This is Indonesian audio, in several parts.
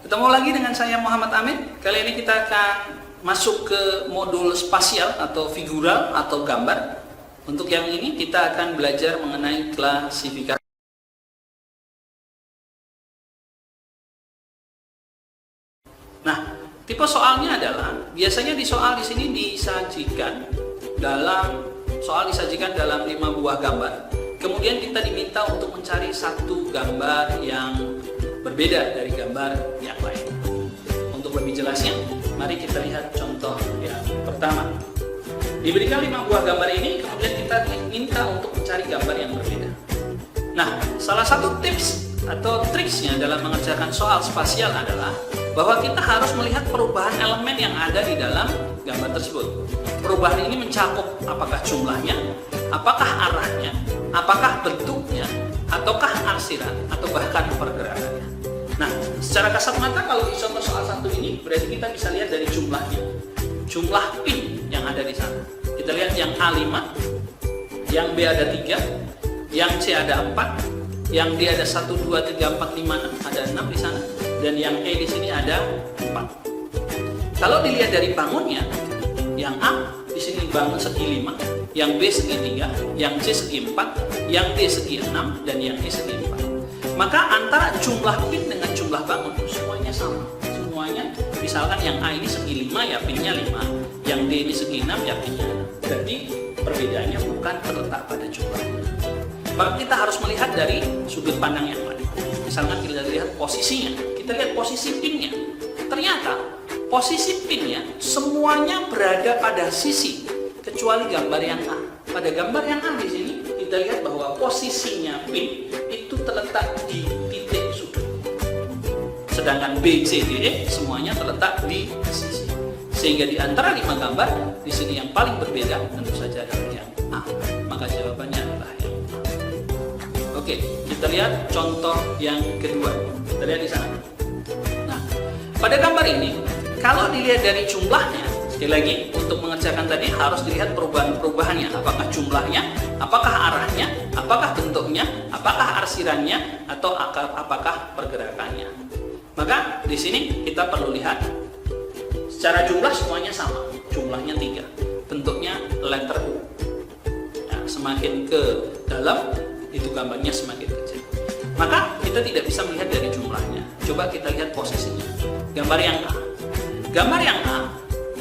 Ketemu lagi dengan saya Muhammad Amin. Kali ini kita akan masuk ke modul spasial atau figural atau gambar. Untuk yang ini kita akan belajar mengenai klasifikasi. Nah, tipe soalnya adalah biasanya di soal di sini disajikan dalam 5 buah gambar. Kemudian kita diminta untuk mencari satu gambar yang berbeda dari gambar yang lain. Untuk lebih jelasnya, mari kita lihat contoh yang pertama. Diberikan 5 buah gambar ini, kemudian kita diminta untuk mencari gambar yang berbeda. Nah, salah satu tips atau triksnya dalam mengerjakan soal spasial adalah bahwa kita harus melihat perubahan elemen yang ada di dalam gambar tersebut. Perubahan ini mencakup apakah jumlahnya, apakah arahnya, apakah bentuknya, ataukah arsiran, atau bahkan pergerakannya. Nah, secara kasat mata kalau di contoh soal satu ini, berarti kita bisa lihat dari jumlahnya. Jumlah pin yang ada di sana. Kita lihat yang A5, yang B ada 3, yang C ada 4, yang D ada 1, 2, 3, 4, 5, 6, ada 6 di sana, dan yang E di sini ada 4. Kalau dilihat dari bangunnya, yang A di sini bangun segi 5, yang B segi 3, yang C segi 4, yang D segi 6, dan yang E segi 4. Maka antara jumlah pin dengan jumlah bangun semuanya sama. Semuanya, misalkan yang A ini segi 5 ya pinnya 5, yang D ini segi 6 ya pinnya 6. Berarti perbedaannya bukan terletak pada jumlahnya. Maka kita harus melihat dari sudut pandang yang lain. Misalkan kita lihat posisinya, kita lihat posisi pinnya. Ternyata posisi pinnya semuanya berada pada sisi kecuali gambar yang A. Pada gambar yang A di sini kita lihat bahwa posisinya pin itu terletak di titik sudut. Sedangkan B, C, D, E semuanya terletak di sisi. Sehingga di antara 5 gambar di sini yang paling berbeda tentu saja adalah yang A. Maka jawabannya adalah yang A. Oke, kita lihat contoh yang kedua. Kita lihat di sana. Nah, pada gambar ini kalau dilihat dari jumlahnya, sekali lagi untuk mengerjakan tadi harus dilihat perubahannya. Apakah jumlahnya, apakah arahnya, apakah bentuknya, apakah arsirannya, atau apakah pergerakannya. Maka di sini kita perlu lihat secara jumlah semuanya sama. Jumlahnya 3, bentuknya letter U. Nah, semakin ke dalam itu gambarnya semakin kecil. Maka kita tidak bisa melihat dari jumlahnya. Coba kita lihat posisinya. Gambar yang A. Gambar yang A,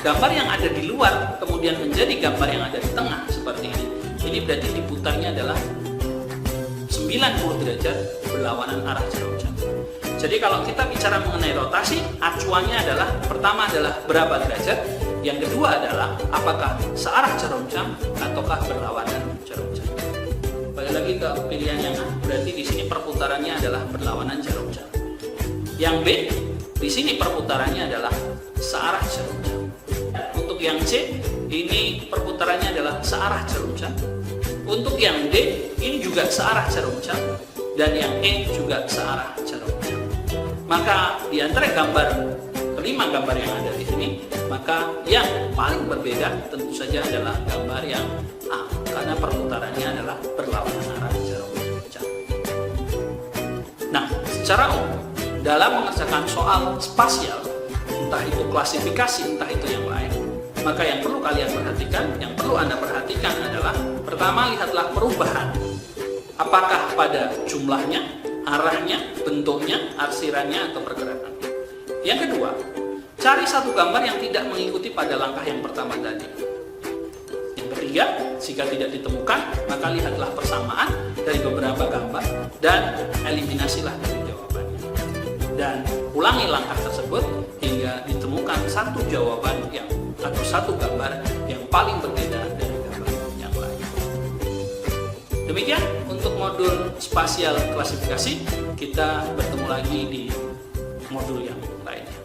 gambar yang ada di luar kemudian menjadi gambar yang ada di tengah seperti ini. Ini berarti diputarnya adalah 90 derajat berlawanan arah jarum jam. Jadi kalau kita bicara mengenai rotasi, acuannya adalah pertama adalah berapa derajat, yang kedua adalah apakah searah jarum jam ataukah berlawanan jarum jam. Balik lagi ke pilihan yang A, berarti di sini perputarannya adalah berlawanan jarum jam. Yang B, di sini perputarannya adalah searah jarum jam. Untuk yang C, ini perputarannya adalah searah jarum jam. Untuk yang D, ini juga searah jarum jam. Dan yang E juga searah jarum jam. Maka di antara kelima gambar yang ada di sini, maka yang paling berbeda tentu saja adalah gambar yang A, karena perputarannya adalah berlawanan arah jarum jam. Nah, secara umum dalam mengerjakan soal spasial, entah itu klasifikasi, entah itu yang lain, maka yang perlu kalian perhatikan, yang perlu Anda perhatikan adalah pertama, lihatlah perubahan. Apakah pada jumlahnya, arahnya, bentuknya, arsirannya, atau pergerakannya. Yang kedua, cari satu gambar yang tidak mengikuti pada langkah yang pertama tadi. Yang ketiga, jika tidak ditemukan, maka lihatlah persamaan dari beberapa gambar dan eliminasilah dari jawabannya. Dan ulangi langkah tersebut hingga ditemukan satu jawaban atau satu gambar yang paling berbeda dari gambar yang lain. Demikian untuk modul spasial klasifikasi. Kita bertemu lagi di modul yang lainnya.